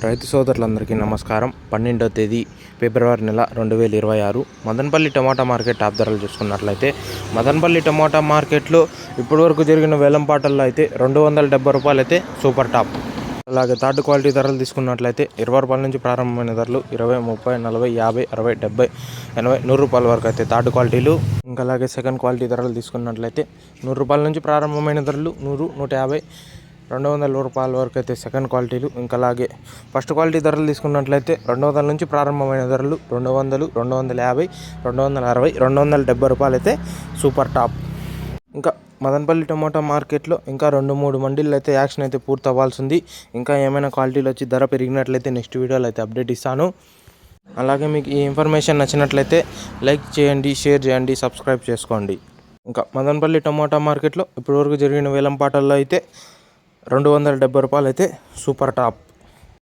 రైతు సోదరులందరికీ నమస్కారం. 12వ తేదీ ఫిబ్రవరి నెల 2026 మదనపల్లి టమాటా మార్కెట్ టాప్ ధరలు చూసుకున్నట్లయితే మదనపల్లి టమాటా మార్కెట్లో ఇప్పటివరకు జరిగిన వేలంపాటల్లో అయితే ₹270 అయితే సూపర్ టాప్. అలాగే థర్డ్ క్వాలిటీ ధరలు తీసుకున్నట్లయితే ₹20 నుంచి ప్రారంభమైన ధరలు 20, 30, 40, 50, 60, 70, 80, ₹100 వరకు అయితే థర్డ్ క్వాలిటీలు. ఇంకా అలాగే సెకండ్ క్వాలిటీ ధరలు తీసుకున్నట్లయితే ₹100 నుంచి ప్రారంభమైన ధరలు 100, 150, ₹200 వరకు అయితే సెకండ్ క్వాలిటీలు. ఇంకా అలాగే ఫస్ట్ క్వాలిటీ ధరలు తీసుకున్నట్లయితే 200 నుంచి ప్రారంభమైన ధరలు 200, 250, 260, ₹270 అయితే సూపర్ టాప్. ఇంకా మదనపల్లి టమాటా మార్కెట్లో ఇంకా 2-3 మండీలు అయితే యాక్షన్ అయితే పూర్తి అవ్వాల్సి ఉంది. ఇంకా ఏమైనా క్వాలిటీలు వచ్చి ధర పెరిగినట్లయితే నెక్స్ట్ వీడియోలో అయితే అప్డేట్ ఇస్తాను. అలాగే మీకు ఈ ఇన్ఫర్మేషన్ నచ్చినట్లయితే లైక్ చేయండి, షేర్ చేయండి, సబ్స్క్రైబ్ చేసుకోండి. ఇంకా మదనపల్లి టమాటా మార్కెట్లో ఇప్పటివరకు జరిగిన వేలంపాటల్లో అయితే ₹270 అయితే సూపర్ టాప్.